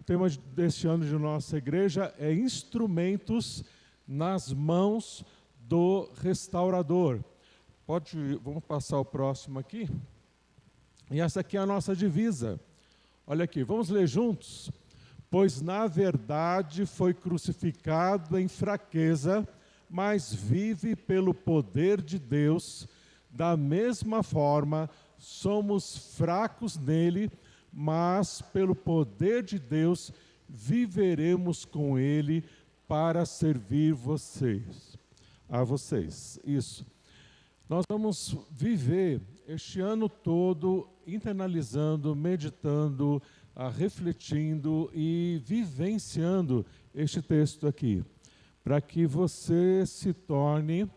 tema deste ano de nossa igreja é Instrumentos nas Mãos do Restaurador. Vamos passar o próximo aqui. E essa aqui é a nossa divisa. Olha aqui, vamos ler juntos? Pois na verdade foi crucificado em fraqueza, mas vive pelo poder de Deus. Da mesma forma, somos fracos nele, mas pelo poder de Deus viveremos com ele para servir a vocês. Isso. Nós vamos viver este ano todo internalizando, meditando, refletindo e vivenciando este texto aqui, para que você se torne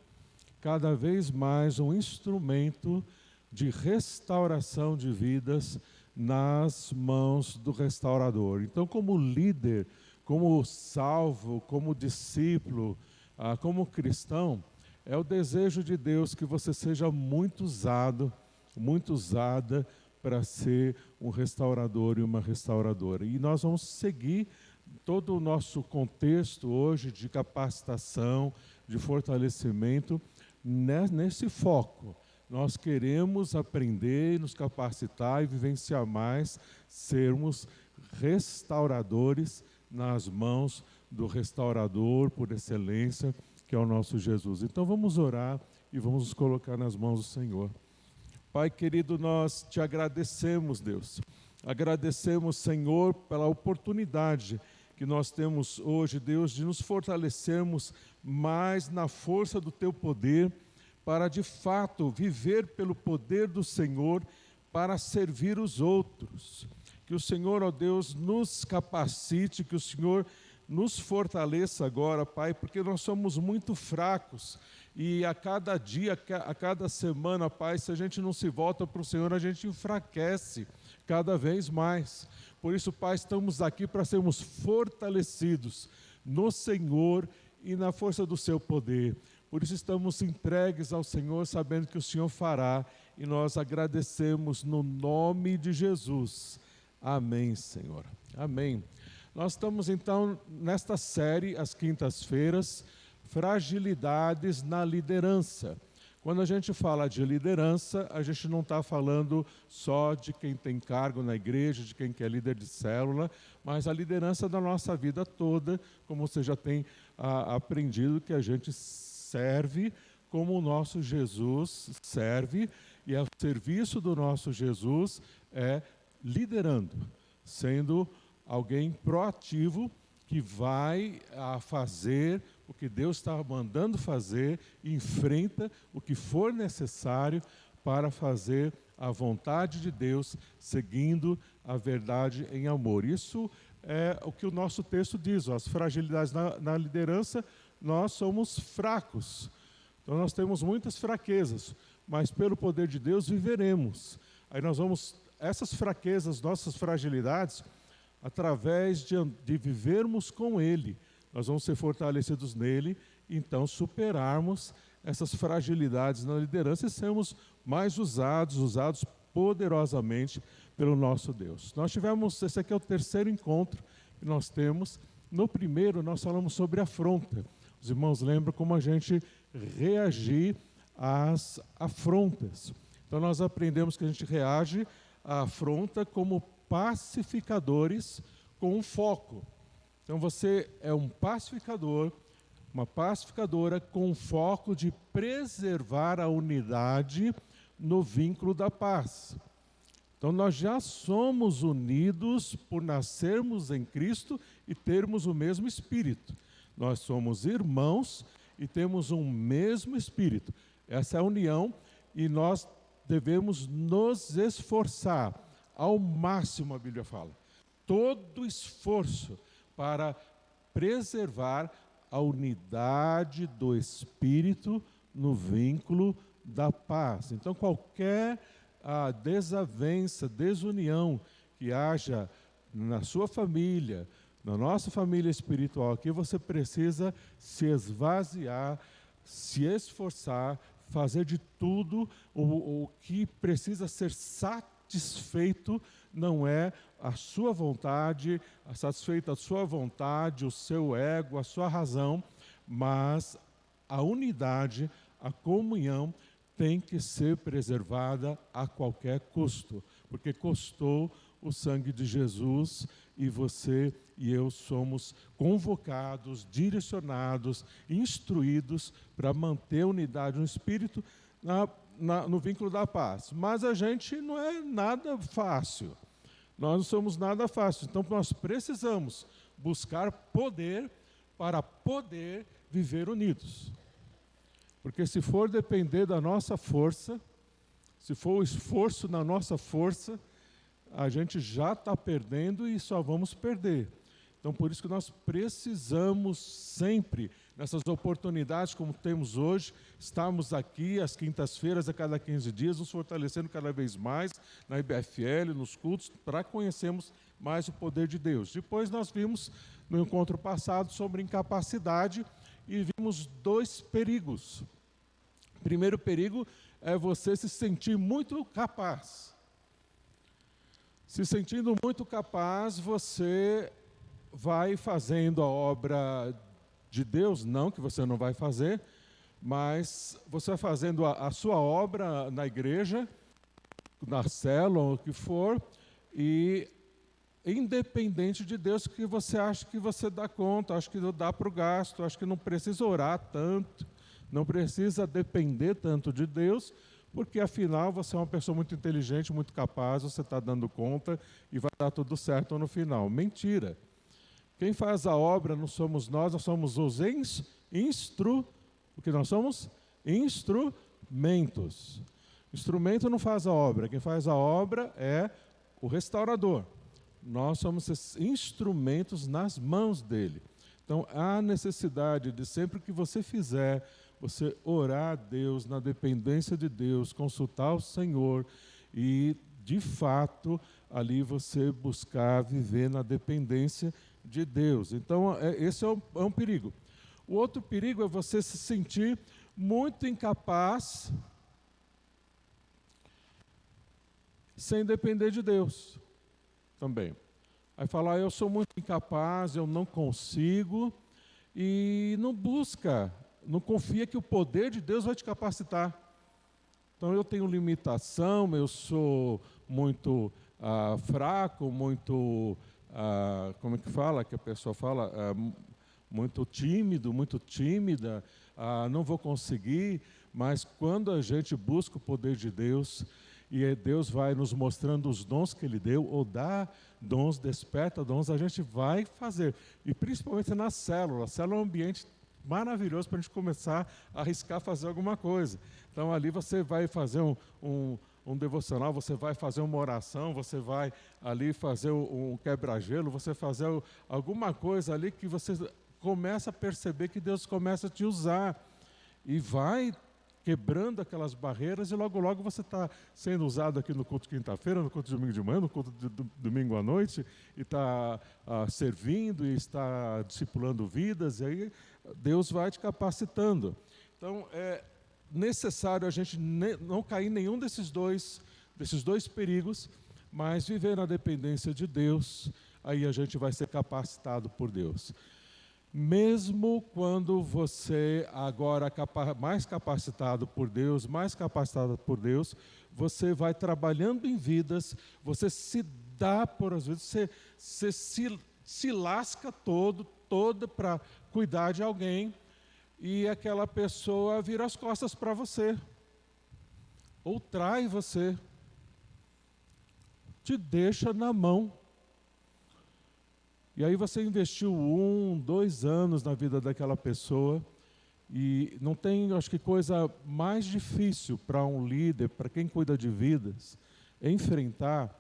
cada vez mais um instrumento de restauração de vidas nas mãos do restaurador. Então, como líder, como salvo, como discípulo, como cristão, é o desejo de Deus que você seja muito usado, muito usada para ser um restaurador e uma restauradora. E nós vamos seguir todo o nosso contexto hoje de capacitação, de fortalecimento, nesse foco. Nós queremos aprender, nos capacitar e vivenciar mais, sermos restauradores nas mãos do restaurador por excelência, que é o nosso Jesus. Então vamos orar e vamos nos colocar nas mãos do Senhor. Pai querido, nós te agradecemos, Deus. Agradecemos, Senhor, pela oportunidade que nós temos hoje, Deus, de nos fortalecermos mais na força do teu poder, para de fato viver pelo poder do Senhor, para servir os outros. Que o Senhor, ó Deus, nos capacite, que o Senhor nos fortaleça agora, Pai, porque nós somos muito fracos e a cada dia, a cada semana, Pai, se a gente não se volta para o Senhor, a gente enfraquece cada vez mais. Por isso, Pai, estamos aqui para sermos fortalecidos no Senhor e na força do seu poder. Por isso estamos entregues ao Senhor, sabendo que o Senhor fará, e nós agradecemos no nome de Jesus. Amém, Senhor. Amém. Nós estamos então nesta série, às quintas-feiras, Fragilidades na Liderança. Quando a gente fala de liderança, a gente não está falando só de quem tem cargo na igreja, de quem que é líder de célula, mas a liderança da nossa vida toda, como você já tem aprendido, que a gente serve como o nosso Jesus serve, e o serviço do nosso Jesus é liderando, sendo alguém proativo que vai fazer o que Deus está mandando fazer, e enfrenta o que for necessário para fazer a vontade de Deus, seguindo a verdade em amor. Isso é o que o nosso texto diz, as fragilidades na liderança, nós somos fracos. Então nós temos muitas fraquezas, mas pelo poder de Deus viveremos. Aí nós vamos, essas fraquezas, nossas fragilidades, através de vivermos com Ele, nós vamos ser fortalecidos nele, então superarmos essas fragilidades na liderança e sermos mais usados poderosamente pelo nosso Deus. Esse aqui é o terceiro encontro que nós temos. No primeiro nós falamos sobre afronta. Os irmãos lembram como a gente reagir às afrontas. Então nós aprendemos que a gente reage à afronta como pacificadores com um foco. Então você é um pacificador, uma pacificadora com foco de preservar a unidade no vínculo da paz. Então nós já somos unidos por nascermos em Cristo e termos o mesmo Espírito. Nós somos irmãos e temos um mesmo Espírito. Essa é a união e nós devemos nos esforçar ao máximo, a Bíblia fala. Todo esforço para preservar a unidade do Espírito no vínculo da paz. Então, qualquer desavença, desunião que haja na sua família, na nossa família espiritual, aqui você precisa se esvaziar, se esforçar, fazer de tudo o que precisa ser satisfeito satisfeito não é a sua vontade, satisfeita a sua vontade, o seu ego, a sua razão, mas a unidade, a comunhão tem que ser preservada a qualquer custo, porque custou o sangue de Jesus e você e eu somos convocados, direcionados, instruídos para manter a unidade no Espírito no vínculo da paz. Mas a gente não é nada fácil, nós não somos nada fácil, então nós precisamos buscar poder para poder viver unidos. Porque se for depender da nossa força, se for o esforço na nossa força, a gente já está perdendo e só vamos perder. Então, por isso que nós precisamos sempre, nessas oportunidades como temos hoje, estarmos aqui às quintas-feiras, a cada 15 dias, nos fortalecendo cada vez mais na IBFL, nos cultos, para conhecermos mais o poder de Deus. Depois nós vimos no encontro passado sobre incapacidade e vimos 2 perigos. O primeiro perigo é você se sentir muito capaz. Se sentindo muito capaz, você vai fazendo a obra de Deus, não que você não vai fazer, mas você vai fazendo a sua obra na igreja, na célula, o que for, e independente de Deus, que você acha que você dá conta, acha que dá para o gasto, acha que não precisa orar tanto, não precisa depender tanto de Deus, porque afinal você é uma pessoa muito inteligente, muito capaz, você está dando conta e vai dar tudo certo no final. Mentira. Quem faz a obra não somos nós somos os o que nós somos? Instrumentos. Instrumento não faz a obra, quem faz a obra é o restaurador. Nós somos esses instrumentos nas mãos dele. Então, há necessidade de sempre que você fizer, você orar a Deus, na dependência de Deus, consultar o Senhor e, de fato, ali você buscar viver na dependência de Deus. Então, esse é um perigo. O outro perigo é você se sentir muito incapaz sem depender de Deus também. Aí falar, eu sou muito incapaz, eu não consigo, e não busca, não confia que o poder de Deus vai te capacitar. Então eu tenho limitação, eu sou muito fraco, muito, como é que fala, que a pessoa fala, muito tímido, muito tímida, não vou conseguir, mas quando a gente busca o poder de Deus, e Deus vai nos mostrando os dons que Ele deu, ou dá dons, desperta dons, a gente vai fazer. E principalmente na célula. A célula é um ambiente maravilhoso para a gente começar a arriscar fazer alguma coisa. Então ali você vai fazer um devocional, você vai fazer uma oração, você vai ali fazer um quebra-gelo, você fazer alguma coisa ali que você começa a perceber que Deus começa a te usar. E vai quebrando aquelas barreiras e logo logo você está sendo usado aqui no culto de quinta-feira, no culto de domingo de manhã, no culto de domingo à noite, e está servindo e está discipulando vidas, e aí Deus vai te capacitando. Então é necessário a gente não cair em nenhum desses dois perigos, mas viver na dependência de Deus, aí a gente vai ser capacitado por Deus. Mesmo quando você agora mais capacitado por Deus, você vai trabalhando em vidas, você se dá por às vezes, você se lasca toda para cuidar de alguém e aquela pessoa vira as costas para você, ou trai você, te deixa na mão. E aí você investiu 1, 2 anos na vida daquela pessoa e não tem, acho que, coisa mais difícil para um líder, para quem cuida de vidas, enfrentar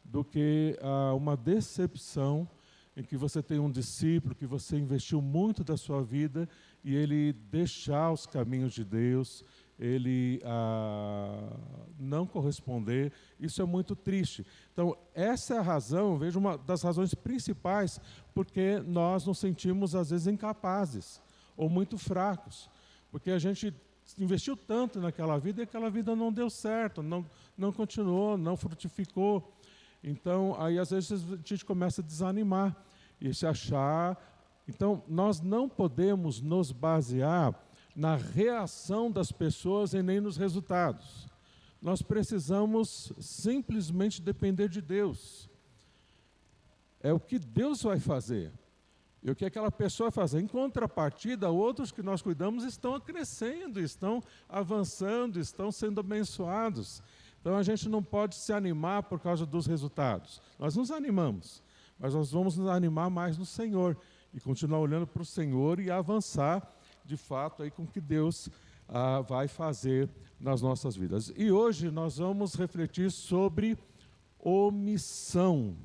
do que uma decepção em que você tem um discípulo que você investiu muito da sua vida e ele deixar os caminhos de Deus, ele não corresponder, isso é muito triste. Então, essa é a razão, vejo uma das razões principais, porque nós nos sentimos, às vezes, incapazes, ou muito fracos, porque a gente investiu tanto naquela vida e aquela vida não deu certo, não continuou, não frutificou. Então, aí às vezes a gente começa a desanimar e se achar. Então, nós não podemos nos basear na reação das pessoas e nem nos resultados. Nós precisamos simplesmente depender de Deus. É o que Deus vai fazer. E o que aquela pessoa vai fazer. Em contrapartida, outros que nós cuidamos estão crescendo, estão avançando, estão sendo abençoados. Então a gente não pode se animar por causa dos resultados. Nós nos animamos, mas nós vamos nos animar mais no Senhor e continuar olhando para o Senhor e avançar, de fato, aí com o que Deus vai fazer nas nossas vidas. E hoje nós vamos refletir sobre omissão.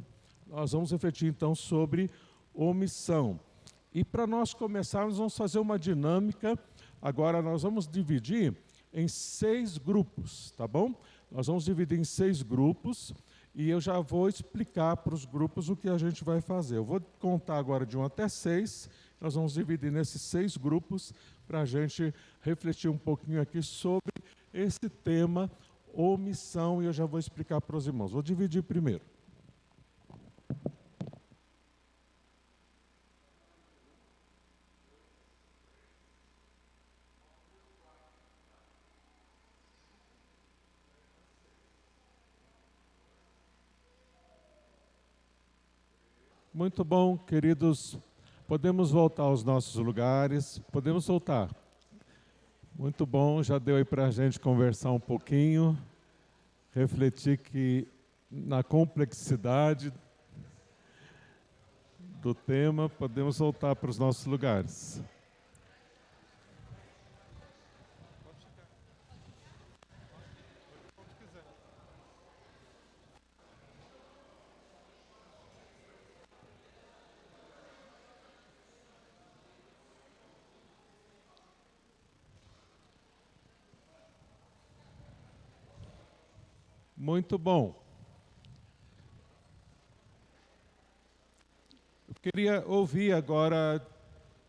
Nós vamos refletir então sobre omissão. E para nós começarmos, vamos fazer uma dinâmica. Agora nós vamos dividir em 6 grupos, tá bom? Nós vamos dividir em 6 grupos e eu já vou explicar para os grupos o que a gente vai fazer. Eu vou contar agora de 1 até 6, nós vamos dividir nesses 6 grupos para a gente refletir um pouquinho aqui sobre esse tema, omissão, e eu já vou explicar para os irmãos. Vou dividir primeiro. Muito bom, queridos. Podemos voltar aos nossos lugares. Podemos voltar. Muito bom, já deu aí para a gente conversar um pouquinho, refletir que na complexidade do tema, podemos voltar para os nossos lugares. Muito bom. Eu queria ouvir agora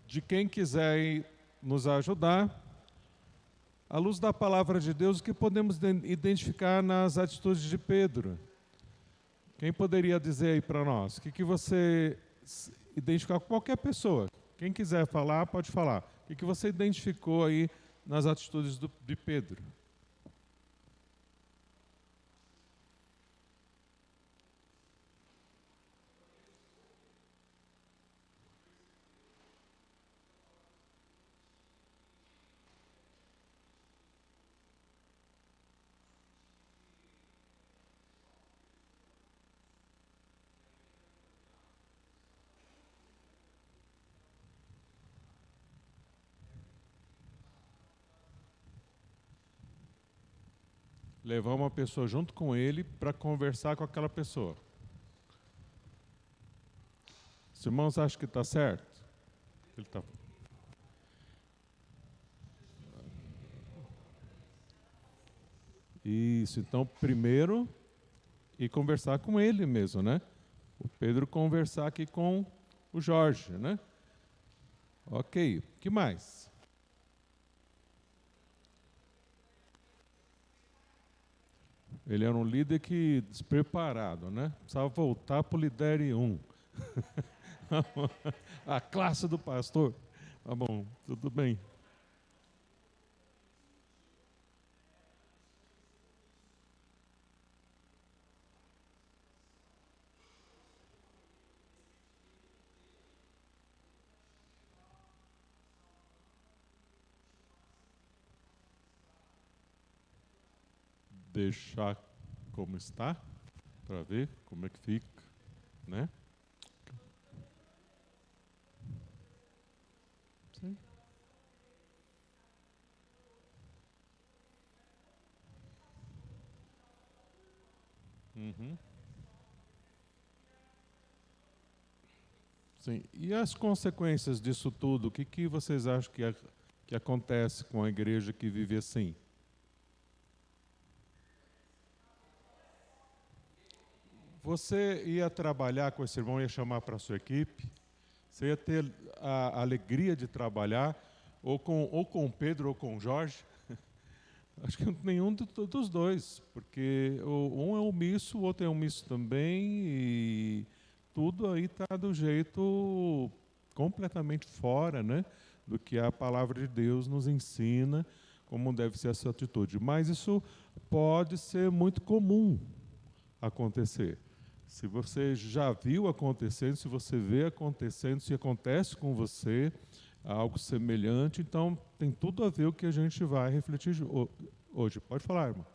de quem quiser nos ajudar, à luz da palavra de Deus, o que podemos identificar nas atitudes de Pedro. Quem poderia dizer aí para nós? O que você identificar com qualquer pessoa? Quem quiser falar, pode falar. O que você identificou aí nas atitudes de Pedro? Levar uma pessoa junto com ele para conversar com aquela pessoa. Os irmãos acham que está certo? Ele tá... Isso, então primeiro ir conversar com ele mesmo, né? O Pedro conversar aqui com o Jorge, né? Ok, o que mais? Ele era um líder que despreparado, né? Precisava voltar para o Lidere 1. A classe do pastor. Tá bom, tudo bem. Deixar como está, para ver como é que fica, né? Sim. Uhum. Sim. E as consequências disso tudo? O que vocês acham que acontece com a igreja que vive assim? Você ia trabalhar com esse irmão, ia chamar para a sua equipe, você ia ter a alegria de trabalhar, ou com o Pedro ou com o Jorge, Acho que nenhum dos dois, porque um é omisso, o outro é omisso também, e tudo aí está do jeito completamente fora, né, do que a palavra de Deus nos ensina, como deve ser essa atitude. Mas isso pode ser muito comum acontecer. Se você já viu acontecendo, se você vê acontecendo, se acontece com você algo semelhante, então tem tudo a ver o que a gente vai refletir hoje. Pode falar, irmão.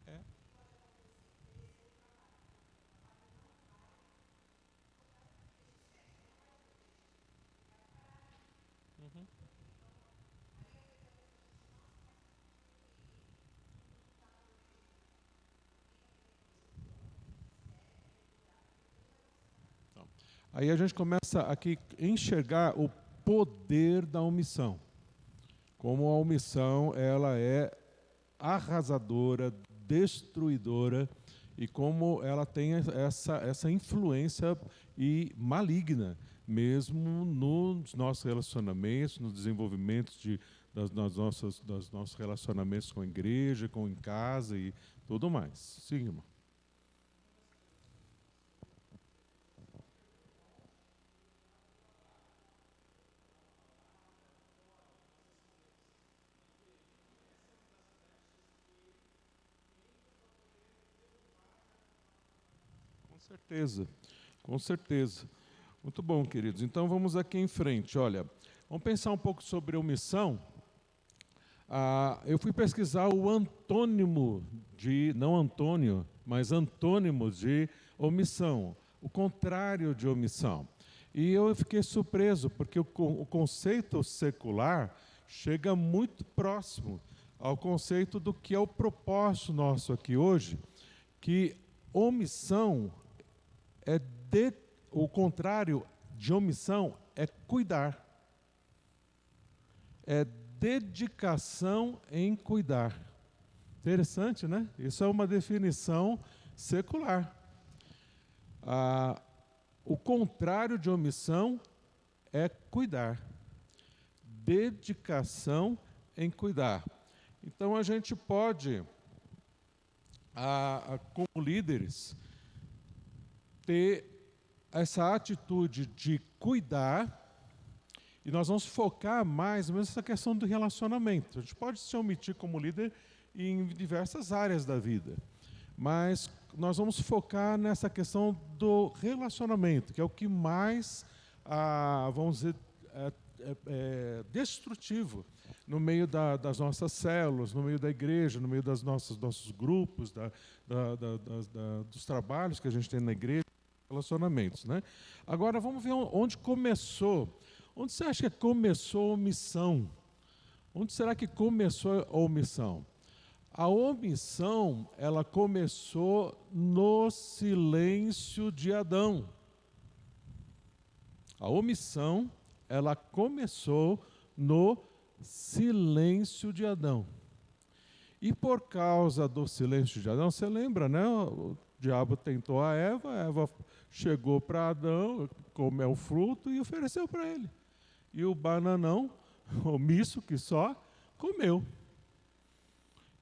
É. Uhum. Então, aí a gente começa aqui a enxergar o poder da omissão. Como a omissão ela é arrasadora, destruidora, e como ela tem essa influência e maligna, mesmo nos nossos relacionamentos, no desenvolvimento dos nossos relacionamentos com a igreja, com em casa e tudo mais. Sim, irmão. Com certeza, com certeza. Muito bom, queridos. Então vamos aqui em frente. Olha, vamos pensar um pouco sobre omissão. Eu fui pesquisar o antônimo de, não Antônio, mas antônimo de omissão, o contrário de omissão. E eu fiquei surpreso, porque o conceito secular chega muito próximo ao conceito do que é o propósito nosso aqui hoje, que omissão é o contrário de omissão é cuidar. É dedicação em cuidar. Interessante, né? Isso é uma definição secular. O contrário de omissão é cuidar. Dedicação em cuidar. Então a gente pode, como líderes, ter essa atitude de cuidar. E nós vamos focar mais nessa questão do relacionamento. A gente pode se omitir como líder em diversas áreas da vida, mas nós vamos focar nessa questão do relacionamento, que é o que mais, vamos dizer, destrutivo no meio das nossas células, no meio da igreja, no meio dos nossos grupos, dos trabalhos que a gente tem na igreja, relacionamentos, né? Agora vamos ver onde começou. Onde você acha que começou a omissão? Onde será que começou a omissão? A omissão, ela começou no silêncio de Adão. A omissão, ela começou no silêncio de Adão. E por causa do silêncio de Adão, você lembra, né? O diabo tentou a Eva chegou para Adão, comeu o fruto e ofereceu para ele. E o bananão, omisso que só, comeu.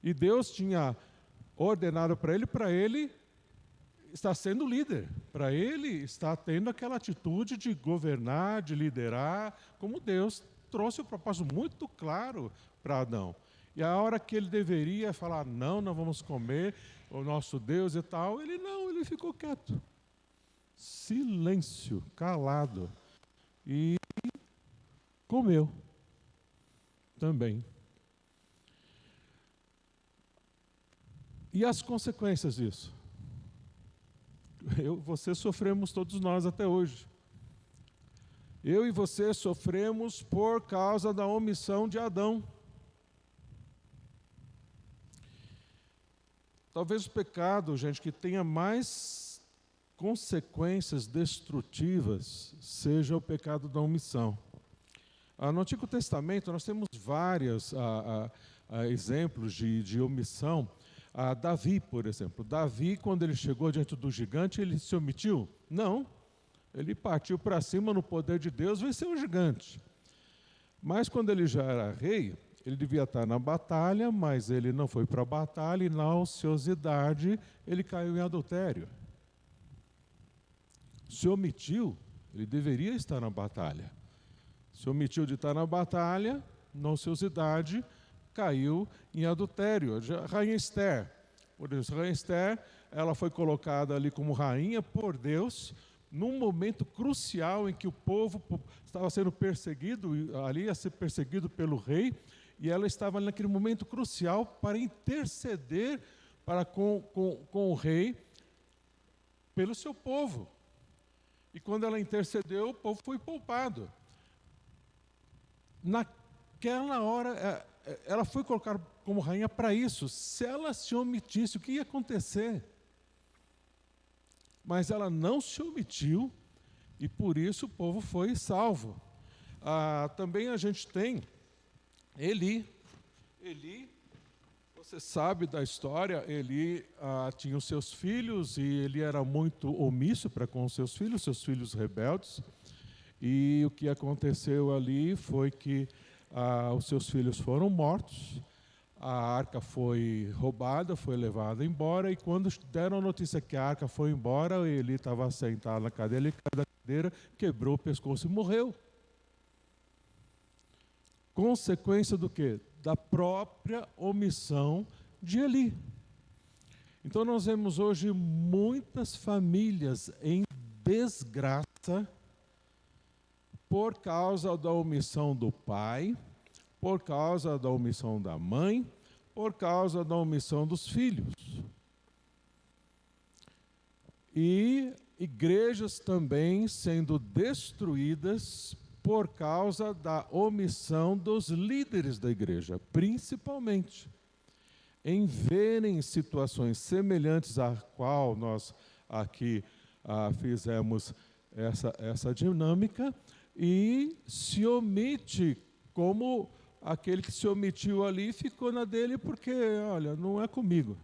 E Deus tinha ordenado para ele estar sendo líder, para ele estar tendo aquela atitude de governar, de liderar, como Deus trouxe o propósito muito claro para Adão. E a hora que ele deveria falar, não vamos comer o nosso Deus e tal, ele ficou quieto. Silêncio, calado. E comeu também. E as consequências disso? Você sofremos todos nós até hoje. Eu e você sofremos por causa da omissão de Adão. Talvez o pecado, gente, que tenha mais consequências destrutivas seja o pecado da omissão. No Antigo Testamento nós temos vários exemplos de omissão. Davi, por exemplo. Davi, quando ele chegou diante do gigante, ele se omitiu? Não. Ele partiu para cima no poder de Deus, venceu o gigante. Mas quando ele já era rei, ele devia estar na batalha, mas ele não foi para a batalha e na ociosidade ele caiu em adultério. Se omitiu, ele deveria estar na batalha. Se omitiu de estar na batalha, na ociosidade, caiu em adultério. Rainha Esther, por isso, Rainha Esther, ela foi colocada ali como rainha por Deus, num momento crucial em que o povo estava sendo perseguido, ali ia ser perseguido pelo rei, e ela estava ali naquele momento crucial para interceder com o rei pelo seu povo. E quando ela intercedeu, o povo foi poupado. Naquela hora, ela foi colocada como rainha para isso. Se ela se omitisse, o que ia acontecer? Mas ela não se omitiu e por isso o povo foi salvo. Também a gente tem Eli. Eli, você sabe da história, Eli tinha os seus filhos e ele era muito omisso para com os seus filhos rebeldes. E o que aconteceu ali foi que os seus filhos foram mortos, a arca foi roubada, foi levada embora, e quando deram a notícia que a arca foi embora, ele estava sentado na cadeira, ele caiu da cadeira, quebrou o pescoço e morreu. Consequência do quê? Da própria omissão de Eli. Então nós vemos hoje muitas famílias em desgraça por causa da omissão do pai, por causa da omissão da mãe, por causa da omissão dos filhos. E igrejas também sendo destruídas por causa da omissão dos líderes da igreja, principalmente em verem situações semelhantes à qual nós aqui fizemos essa dinâmica, e se omite como aquele que se omitiu ali ficou na dele porque, olha, não é comigo.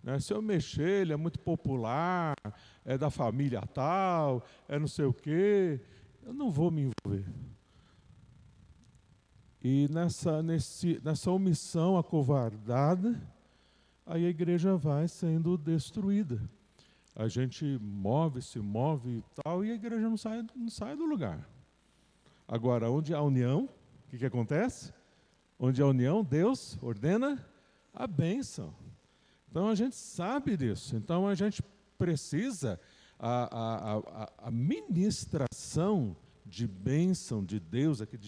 Né? Se eu mexer, ele é muito popular, é da família tal, é não sei o quê, eu não vou me envolver. E nessa omissão acovardada, aí a igreja vai sendo destruída. A gente se move e tal, e a igreja não sai do lugar. Agora, onde há união, o que acontece? Onde há união, Deus ordena a bênção. Então a gente sabe disso. Então a gente precisa, a ministração de bênção de Deus, aqui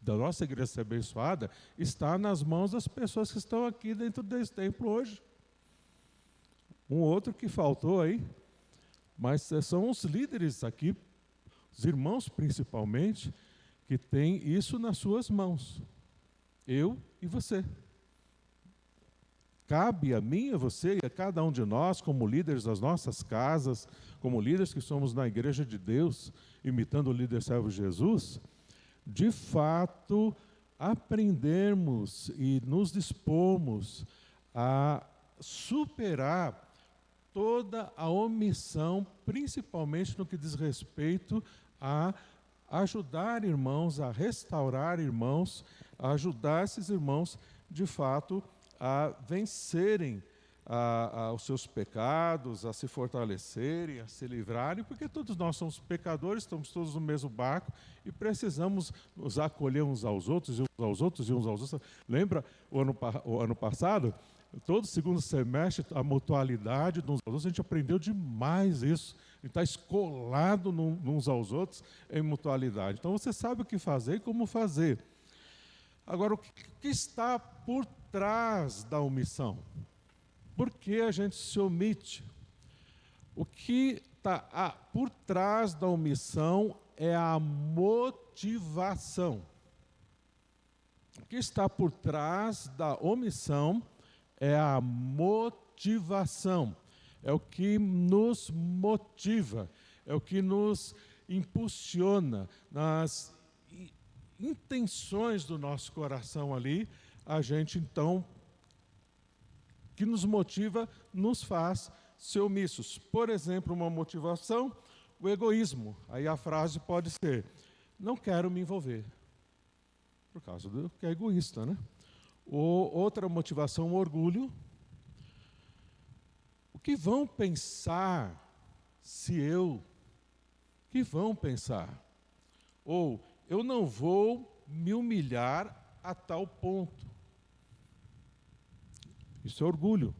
da nossa igreja ser abençoada, está nas mãos das pessoas que estão aqui dentro desse templo hoje. Um outro que faltou aí, mas são os líderes aqui, os irmãos principalmente, que têm isso nas suas mãos. Eu e você. Cabe a mim, a você e a cada um de nós, como líderes das nossas casas, como líderes que somos na igreja de Deus, imitando o líder servo Jesus, de fato aprendermos e nos dispormos a superar toda a omissão, principalmente no que diz respeito a ajudar irmãos, a restaurar irmãos, a ajudar esses irmãos, de fato, a vencerem os seus pecados, a se fortalecerem, a se livrarem, porque todos nós somos pecadores, estamos todos no mesmo barco e precisamos nos acolher uns aos outros, e uns aos outros, e uns aos outros. Lembra o ano passado? Todo segundo semestre, a mutualidade de uns aos outros, a gente aprendeu demais isso. A gente está escolado uns aos outros em mutualidade. Então você sabe o que fazer e como fazer. Agora, o que está por trás da omissão? Por que a gente se omite? O que está por trás da omissão é a motivação. O que está por trás da omissão é a motivação. É o que nos motiva, é o que nos impulsiona. intenções do nosso coração ali, a gente então, que nos motiva, nos faz ser omissos. Por exemplo, uma motivação, o egoísmo. Aí a frase pode ser: não quero me envolver. Por causa do que é egoísta, né? Ou outra motivação, o orgulho. O que vão pensar se eu? O que vão pensar? Ou eu não vou me humilhar a tal ponto. Isso é orgulho.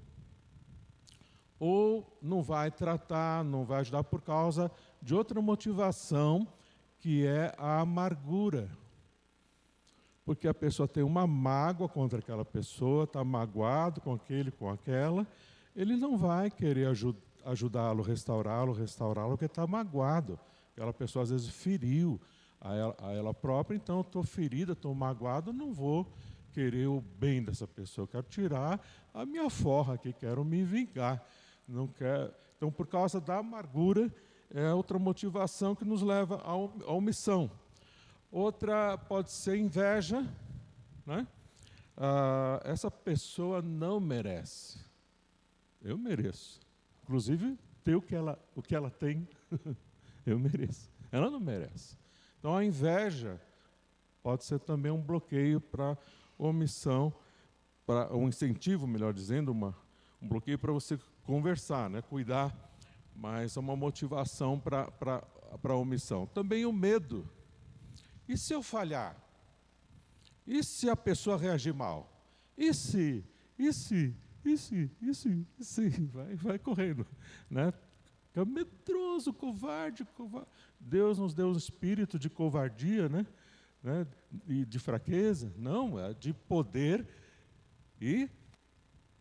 Ou não vai tratar, não vai ajudar por causa de outra motivação, que é a amargura. Porque a pessoa tem uma mágoa contra aquela pessoa, está magoado com aquele, com aquela, ele não vai querer ajudá-lo, restaurá-lo, porque está magoado. Aquela pessoa às vezes feriu a ela própria, então estou ferida, estou magoado, não vou querer o bem dessa pessoa, quero tirar a minha forra aqui, quero me vingar. Não quero. Então, por causa da amargura, é outra motivação que nos leva à omissão. Outra pode ser inveja, né? Essa pessoa não merece. Eu mereço. Inclusive, ter o que ela tem, eu mereço. Ela não merece. Então, a inveja pode ser também um bloqueio para omissão, para um incentivo, melhor dizendo, um bloqueio para você conversar, né? Cuidar, mas é uma motivação para a omissão. Também o medo. E se eu falhar? E se a pessoa reagir mal? E se? Vai correndo, né? É medroso, covarde. Deus nos deu um espírito de covardia, né? E de fraqueza? Não, é de poder e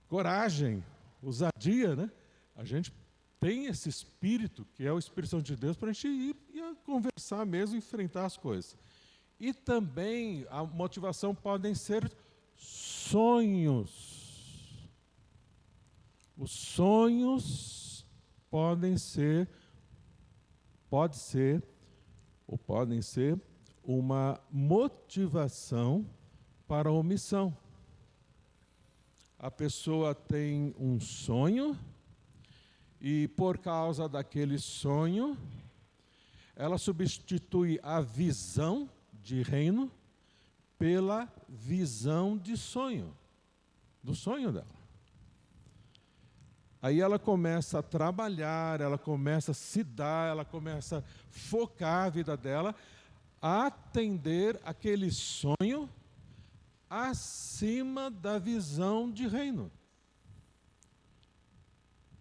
coragem, ousadia, né? A gente tem esse espírito, que é o Espírito Santo de Deus, para a gente ir conversar mesmo, enfrentar as coisas. E também a motivação podem ser sonhos. Os sonhos podem ser uma motivação para a omissão. A pessoa tem um sonho e, por causa daquele sonho, ela substitui a visão de reino pela visão de sonho, do sonho dela. Aí ela começa a trabalhar, ela começa a se dar, ela começa a focar a vida dela, a atender aquele sonho acima da visão de reino.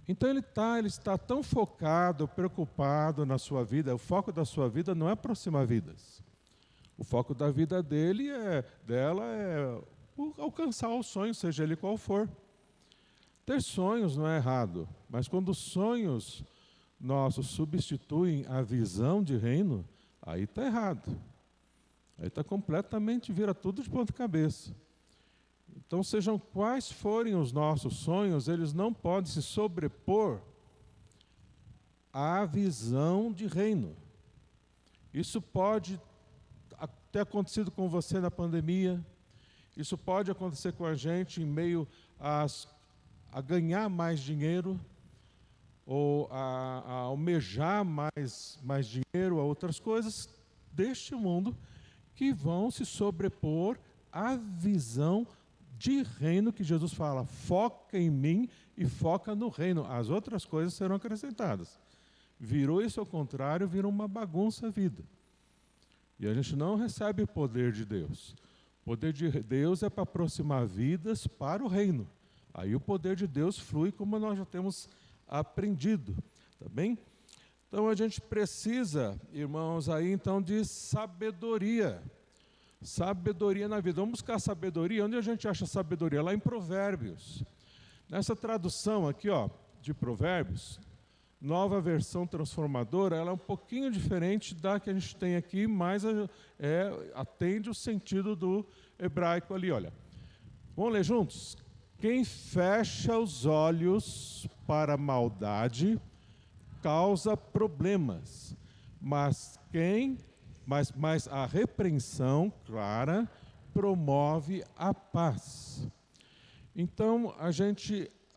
Então ele está tão focado, preocupado na sua vida. O foco da sua vida não é aproximar vidas. O foco da vida dela é alcançar o sonho, seja ele qual for. Ter sonhos não é errado, mas quando os sonhos nossos substituem a visão de reino, aí está errado. Aí está completamente, vira tudo de ponta cabeça. Então, sejam quais forem os nossos sonhos, eles não podem se sobrepor à visão de reino. Isso pode ter acontecido com você na pandemia, isso pode acontecer com a gente em meio a ganhar mais dinheiro, ou a almejar mais dinheiro, a outras coisas deste mundo, que vão se sobrepor à visão de reino que Jesus fala: foca em mim e foca no reino, as outras coisas serão acrescentadas. Virou isso ao contrário, virou uma bagunça a vida. E a gente não recebe o poder de Deus. O poder de Deus é para aproximar vidas para o reino. Aí o poder de Deus flui como nós já temos aprendido, tá bem? Então a gente precisa, irmãos, aí então de sabedoria. Sabedoria na vida. Vamos buscar sabedoria. Onde a gente acha sabedoria? Lá em Provérbios. Nessa tradução aqui, de Provérbios, Nova Versão Transformadora, ela é um pouquinho diferente da que a gente tem aqui, mas atende o sentido do hebraico ali, olha. Vamos ler juntos? Quem fecha os olhos para a maldade causa problemas, mas mas a repreensão clara promove a paz. Então,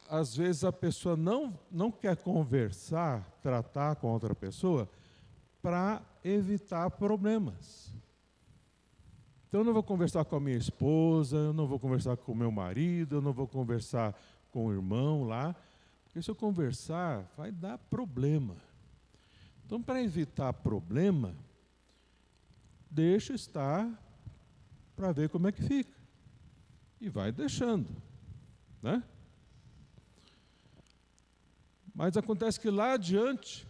às vezes a pessoa não quer conversar, tratar com outra pessoa para evitar problemas. Então, eu não vou conversar com a minha esposa, eu não vou conversar com o meu marido, eu não vou conversar com o irmão lá, porque se eu conversar, vai dar problema. Então, para evitar problema, deixa estar para ver como é que fica. E vai deixando, né? Mas acontece que lá adiante,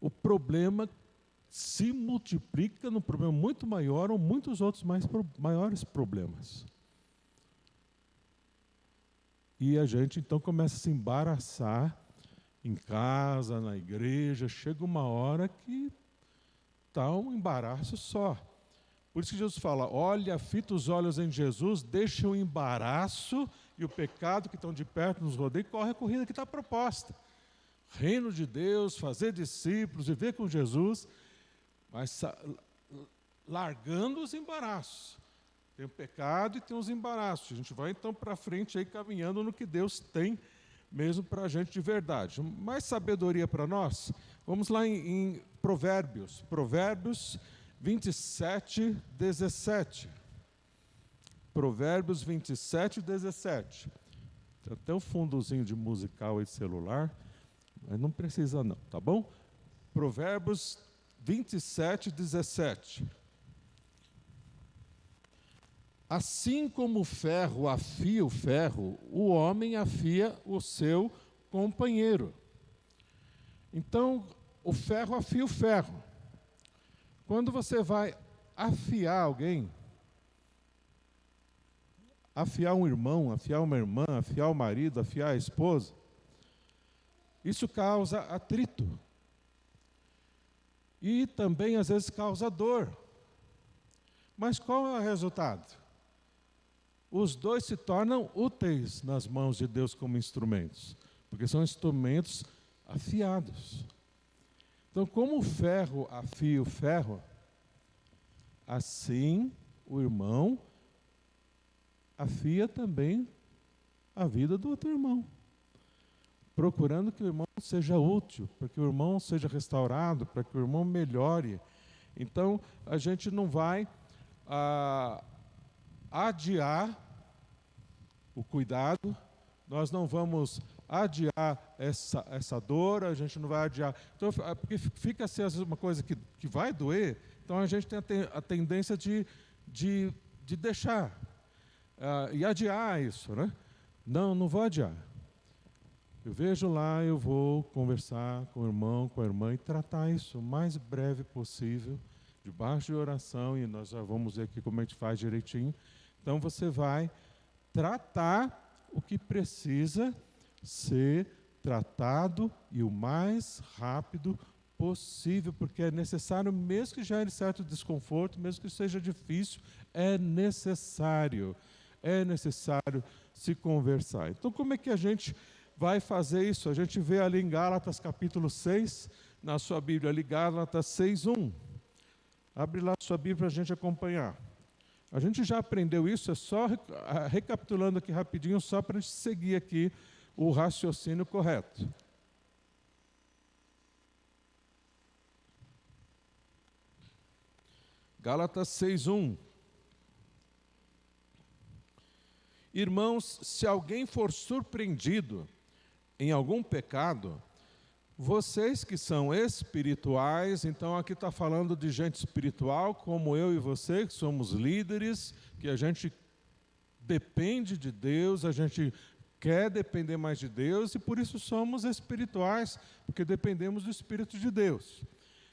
o problema se multiplica num problema muito maior ou muitos outros maiores problemas. E a gente então começa a se embaraçar em casa, na igreja, chega uma hora que está um embaraço só. Por isso que Jesus fala, olha, fita os olhos em Jesus, deixa o embaraço e o pecado que estão de perto nos rodeia e corre a corrida que está proposta. Reino de Deus, fazer discípulos, viver com Jesus, mas largando os embaraços. Tem o pecado e tem os embaraços. A gente vai então para frente aí caminhando no que Deus tem mesmo para a gente de verdade. Mais sabedoria para nós? Vamos lá em Provérbios. Provérbios 27, 17. Provérbios 27, 17. Tem até um fundozinho de musical aí de celular, mas não precisa não, tá bom? Provérbios 27, 17. Assim como o ferro afia o ferro, o homem afia o seu companheiro. Então, o ferro afia o ferro. Quando você vai afiar alguém, afiar um irmão, afiar uma irmã, afiar o marido, afiar a esposa, isso causa atrito. E também, às vezes, causa dor. Mas qual é o resultado? Os dois se tornam úteis nas mãos de Deus como instrumentos, porque são instrumentos afiados. Então, como o ferro afia o ferro, assim o irmão afia também a vida do outro irmão, procurando que o irmão seja útil, para que o irmão seja restaurado, para que o irmão melhore. Então, a gente não vai adiar o cuidado, nós não vamos adiar essa dor, a gente não vai adiar. Então, porque fica assim, às vezes, uma coisa que vai doer, então a gente tem a tendência de deixar e adiar isso, né? Não vou adiar. Eu vejo lá, eu vou conversar com o irmão, com a irmã e tratar isso o mais breve possível, debaixo de oração, e nós já vamos ver aqui como a gente faz direitinho. Então você vai tratar o que precisa ser tratado e o mais rápido possível, porque é necessário, mesmo que gere certo desconforto, mesmo que seja difícil, é necessário se conversar. Então, como é que a gente vai fazer isso? A gente vê ali em Gálatas capítulo 6, na sua Bíblia ali, Gálatas 6:1. Abre lá a sua Bíblia para a gente acompanhar. A gente já aprendeu isso, é só recapitulando aqui rapidinho, só para a gente seguir aqui o raciocínio correto. Gálatas 6:1. Irmãos, se alguém for surpreendido em algum pecado, vocês que são espirituais, então aqui está falando de gente espiritual, como eu e você, que somos líderes, que a gente depende de Deus, a gente quer depender mais de Deus e por isso somos espirituais, porque dependemos do Espírito de Deus.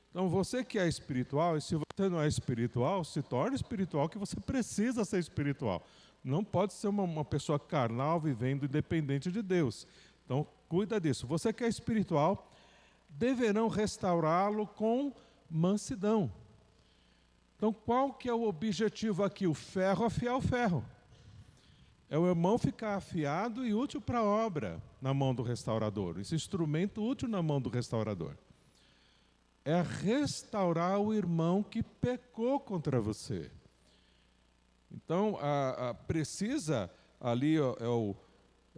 Então você que é espiritual, e se você não é espiritual, se torne espiritual, que você precisa ser espiritual. Não pode ser uma pessoa carnal vivendo independente de Deus. Então cuida disso. Você que é espiritual, deverão restaurá-lo com mansidão. Então qual que é o objetivo aqui? O ferro afiar o ferro. É o irmão ficar afiado e útil para a obra na mão do restaurador. Esse instrumento útil na mão do restaurador. é restaurar o irmão que pecou contra você. Então, precisa, ali é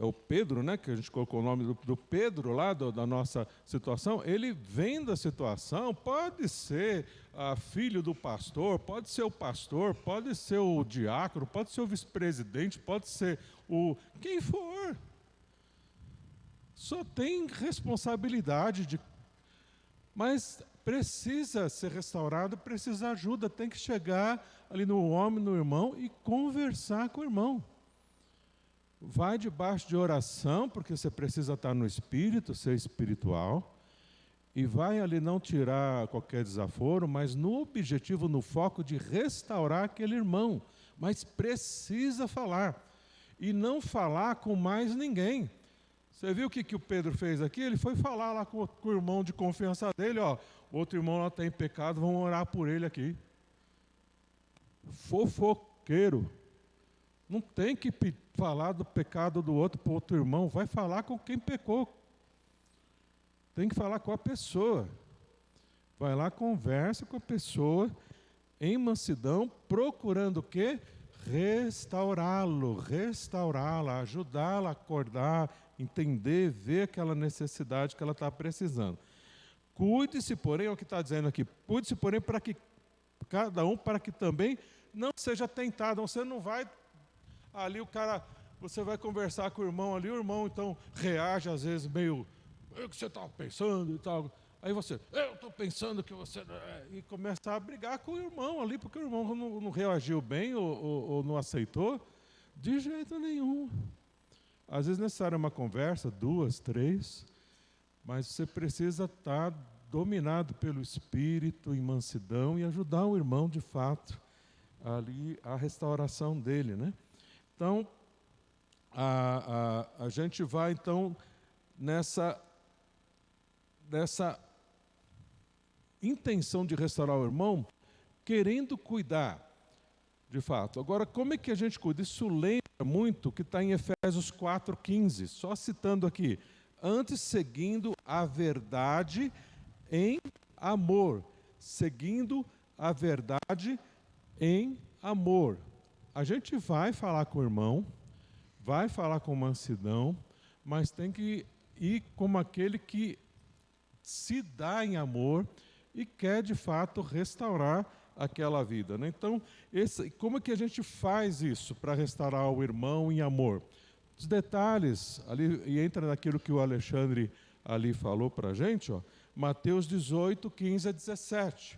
o Pedro, né, que a gente colocou o nome do Pedro lá, da nossa situação. Ele vem da situação, pode ser filho do pastor, pode ser o pastor, pode ser o diácono, pode ser o vice-presidente, pode ser quem for. Só tem responsabilidade mas precisa ser restaurado, precisa de ajuda, tem que chegar ali no homem, no irmão e conversar com o irmão. Vai debaixo de oração, porque você precisa estar no espírito, ser espiritual, e vai ali não tirar qualquer desaforo, mas no objetivo, no foco de restaurar aquele irmão. Mas precisa falar, e não falar com mais ninguém. Você viu o que o Pedro fez aqui? Ele foi falar lá com o irmão de confiança dele, ó, outro irmão lá tem pecado, vamos orar por ele aqui. Fofoqueiro. Não tem que falar do pecado do outro para o outro irmão, vai falar com quem pecou. Tem que falar com a pessoa. Vai lá, conversa com a pessoa, em mansidão, procurando o quê? Restaurá-la, ajudá-la a acordar, entender, ver aquela necessidade que ela está precisando. Cuide-se, porém, é o que está dizendo aqui, cuide-se, porém, para que cada um, para que também não seja tentado. Você não vai, ali você vai conversar com o irmão ali, o irmão então reage às vezes meio, o que você estava pensando e tal. Aí você, eu estou pensando que você... E começa a brigar com o irmão ali, porque o irmão não reagiu bem ou não aceitou, de jeito nenhum. Às vezes é necessária uma conversa, 2, 3, mas você precisa estar dominado pelo Espírito, em mansidão, e ajudar o irmão, de fato, ali a restauração dele, né? Então, a gente vai, então, nessa intenção de restaurar o irmão, querendo cuidar, de fato. Agora, como é que a gente cuida? Isso lembra muito o que está em Efésios 4,15, só citando aqui. Antes, seguindo a verdade em amor. Seguindo a verdade em amor. A gente vai falar com o irmão, vai falar com mansidão, mas tem que ir como aquele que se dá em amor e quer de fato restaurar aquela vida, né? Então, como é que a gente faz isso para restaurar o irmão em amor? Os detalhes, ali, e entra naquilo que o Alexandre ali falou para a gente, ó, Mateus 18, 15 a 17.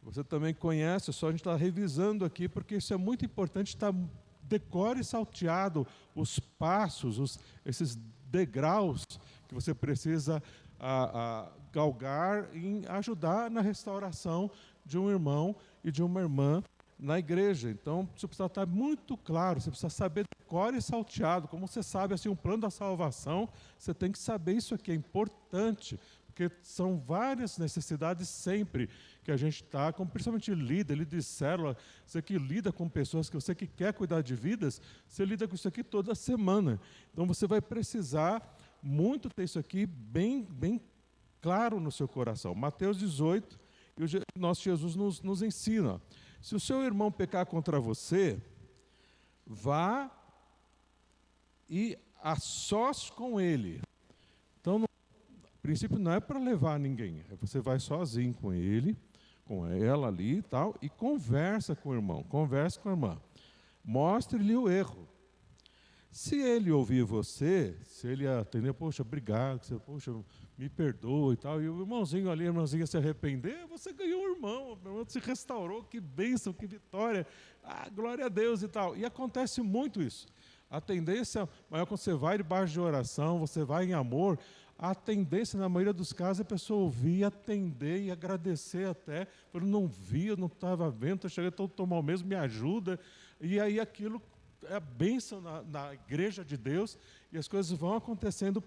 Você também conhece, só a gente está revisando aqui, porque isso é muito importante, está decore e salteado os passos, esses degraus que você precisa galgar em ajudar na restauração de um irmão e de uma irmã na igreja. Então, você precisa estar muito claro, você precisa saber decore e salteado. Como você sabe, assim, um plano da salvação, você tem que saber isso aqui, é importante, porque são várias necessidades sempre que a gente está, como principalmente líder de célula, você que lida com pessoas, que você que quer cuidar de vidas, você lida com isso aqui toda semana. Então, você vai precisar muito ter isso aqui bem claro no seu coração. Mateus 18, e o nosso Jesus nos ensina. Se o seu irmão pecar contra você, vá e a sós com ele. Então, no princípio, não é para levar ninguém. Você vai sozinho com ele, com ela ali e tal, e conversa com o irmão, conversa com a irmã. Mostre-lhe o erro. Se ele ouvir você, se ele atender, poxa, obrigado, poxa, me perdoa e tal, e o irmãozinho ali, a irmãzinha se arrepender, você ganhou um irmão, o irmão se restaurou, que bênção, que vitória, glória a Deus e tal. E acontece muito isso. A tendência maior, quando você vai debaixo de oração, você vai em amor, a tendência, na maioria dos casos, é a pessoa ouvir, atender e agradecer até. Eu não via, não estava vendo, estou chegando, estou mal mesmo, me ajuda. E aí aquilo é a bênção na igreja de Deus, e as coisas vão acontecendo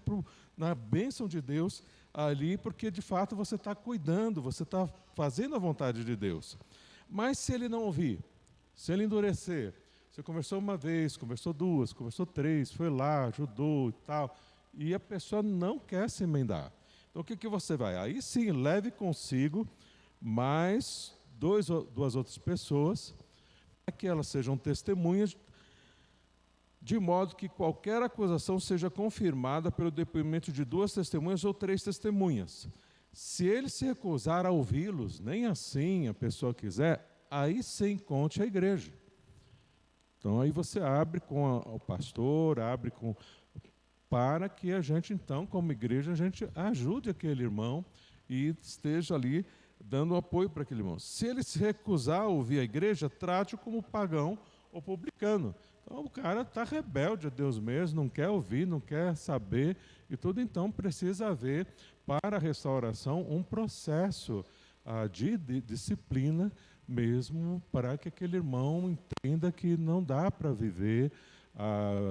na bênção de Deus ali, porque de fato você está cuidando, você está fazendo a vontade de Deus. Mas se ele não ouvir, se ele endurecer, você conversou uma vez, conversou 2, conversou 3, foi lá, ajudou e tal, e a pessoa não quer se emendar. Então o que você vai? Aí sim, leve consigo mais duas outras pessoas, para que elas sejam testemunhas, de modo que qualquer acusação seja confirmada pelo depoimento de 2 testemunhas ou 3 testemunhas. Se ele se recusar a ouvi-los, nem assim a pessoa quiser, aí sim conte a igreja. Então aí você abre com o pastor, abre com... para que a gente então, como igreja, a gente ajude aquele irmão e esteja ali dando apoio para aquele irmão. Se ele se recusar a ouvir a igreja, trate-o como pagão ou publicano. Então o cara está rebelde a Deus mesmo, não quer ouvir, não quer saber e tudo. Então precisa haver para a restauração um processo de disciplina mesmo, para que aquele irmão entenda que não dá para viver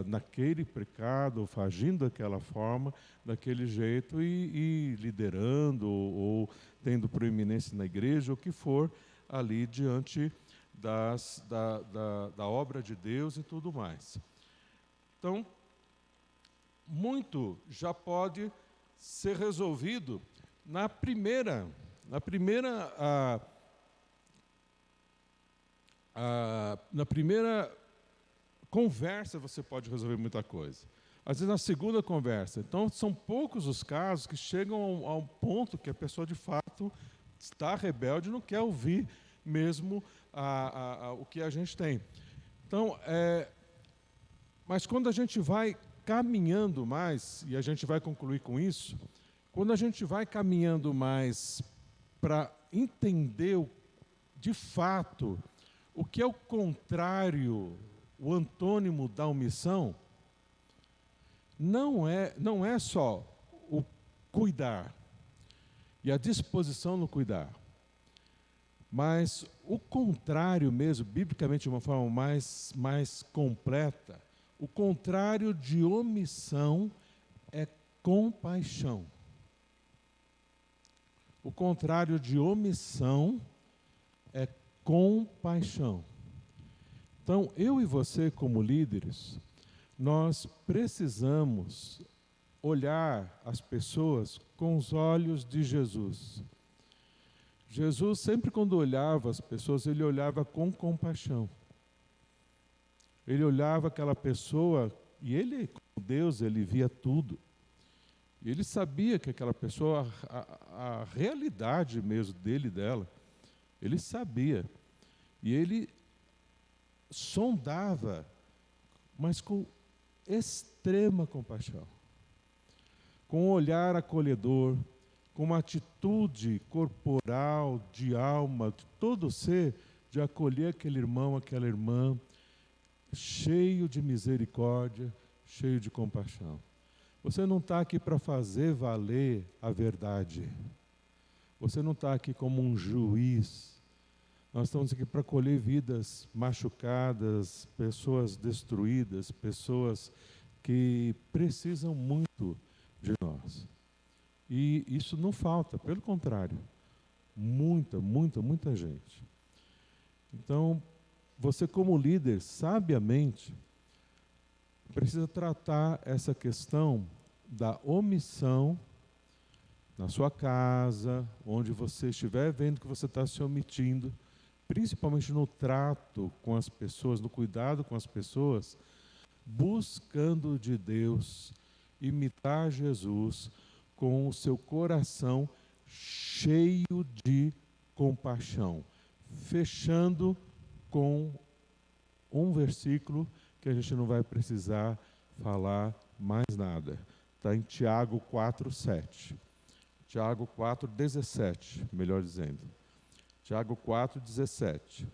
naquele pecado, agindo daquela forma, daquele jeito e liderando ou tendo proeminência na igreja, o que for ali diante da obra de Deus e tudo mais. Então, muito já pode ser resolvido na primeira conversa. Você pode resolver muita coisa. Às vezes na segunda conversa. Então são poucos os casos que chegam a um ponto que a pessoa de fato está rebelde e não quer ouvir mesmo o que a gente tem. Então, mas quando a gente vai caminhando mais, e a gente vai concluir com isso, quando a gente vai caminhando mais para entender de fato o que é o contrário, o antônimo da omissão, não é só o cuidar e a disposição no cuidar, mas o contrário mesmo, biblicamente de uma forma mais completa, o contrário de omissão é compaixão. O contrário de omissão é compaixão. Então, eu e você como líderes, nós precisamos olhar as pessoas com os olhos de Jesus. Jesus, sempre quando olhava as pessoas, ele olhava com compaixão. Ele olhava aquela pessoa, e ele, como Deus, ele via tudo. E ele sabia que aquela pessoa, a realidade mesmo dela, ele sabia. E ele sondava, mas com extrema compaixão. Com um olhar acolhedor, com uma atitude corporal, de alma, de todo ser, de acolher aquele irmão, aquela irmã, cheio de misericórdia, cheio de compaixão. Você não está aqui para fazer valer a verdade. Você não está aqui como um juiz. Nós estamos aqui para acolher vidas machucadas, pessoas destruídas, pessoas que precisam muito de nós. E isso não falta, pelo contrário, muita gente. Então, você como líder, sabiamente, precisa tratar essa questão da omissão na sua casa, onde você estiver vendo que você está se omitindo, principalmente no trato com as pessoas, no cuidado com as pessoas, buscando de Deus, imitar Jesus com o seu coração cheio de compaixão. Fechando com um versículo que a gente não vai precisar falar mais nada. Está em Tiago 4:7. Tiago 4:17, melhor dizendo. Tiago 4:17.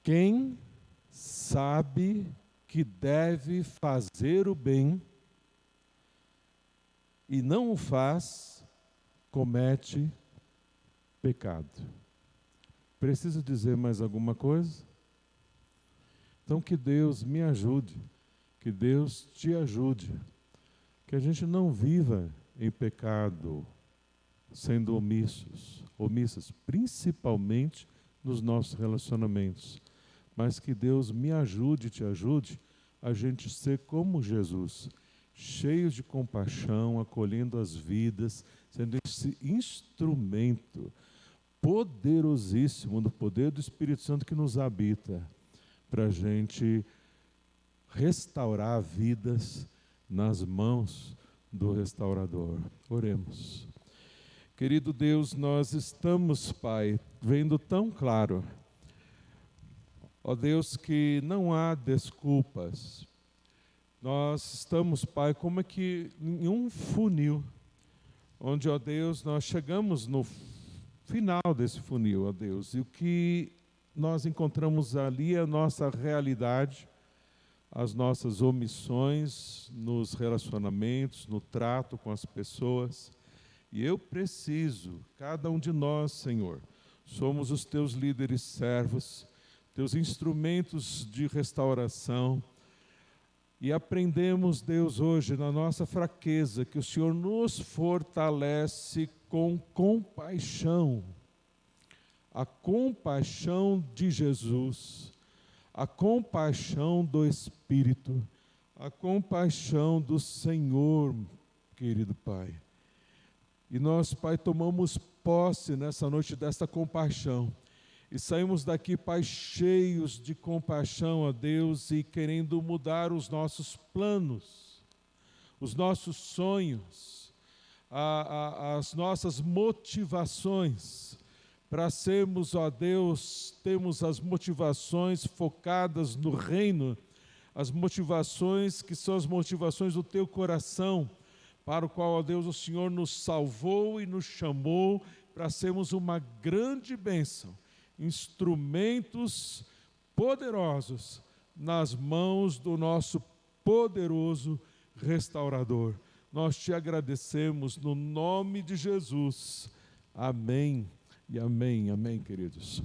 Quem sabe que deve fazer o bem e não o faz, comete pecado. Preciso dizer mais alguma coisa? Então que Deus me ajude Que Deus te ajude, que a gente não viva em pecado, sendo omissas, principalmente nos nossos relacionamentos, mas que Deus me ajude e te ajude a gente ser como Jesus, cheios de compaixão, acolhendo as vidas, sendo esse instrumento poderosíssimo do poder do Espírito Santo que nos habita, para a gente restaurar vidas nas mãos do restaurador. Oremos. Querido Deus, nós estamos, Pai, vendo tão claro, ó Deus, que não há desculpas. Nós estamos, Pai, como é que em um funil, onde, ó Deus, nós chegamos no final desse funil, ó Deus, e o que nós encontramos ali é a nossa realidade, as nossas omissões nos relacionamentos, no trato com as pessoas. E eu preciso, cada um de nós, Senhor, somos os teus líderes servos, teus instrumentos de restauração, e aprendemos, Deus, hoje, na nossa fraqueza, que o Senhor nos fortalece com compaixão, a compaixão de Jesus, a compaixão do Espírito, a compaixão do Senhor, querido Pai. E nós, Pai, tomamos posse nessa noite desta compaixão. E saímos daqui, Pai, cheios de compaixão a Deus e querendo mudar os nossos planos, os nossos sonhos, as nossas motivações, para sermos, ó Deus, temos as motivações focadas no reino, as motivações que são as motivações do teu coração, para o qual, ó Deus, o Senhor nos salvou e nos chamou para sermos uma grande bênção, instrumentos poderosos nas mãos do nosso poderoso restaurador. Nós te agradecemos no nome de Jesus. Amém e amém, amém, queridos.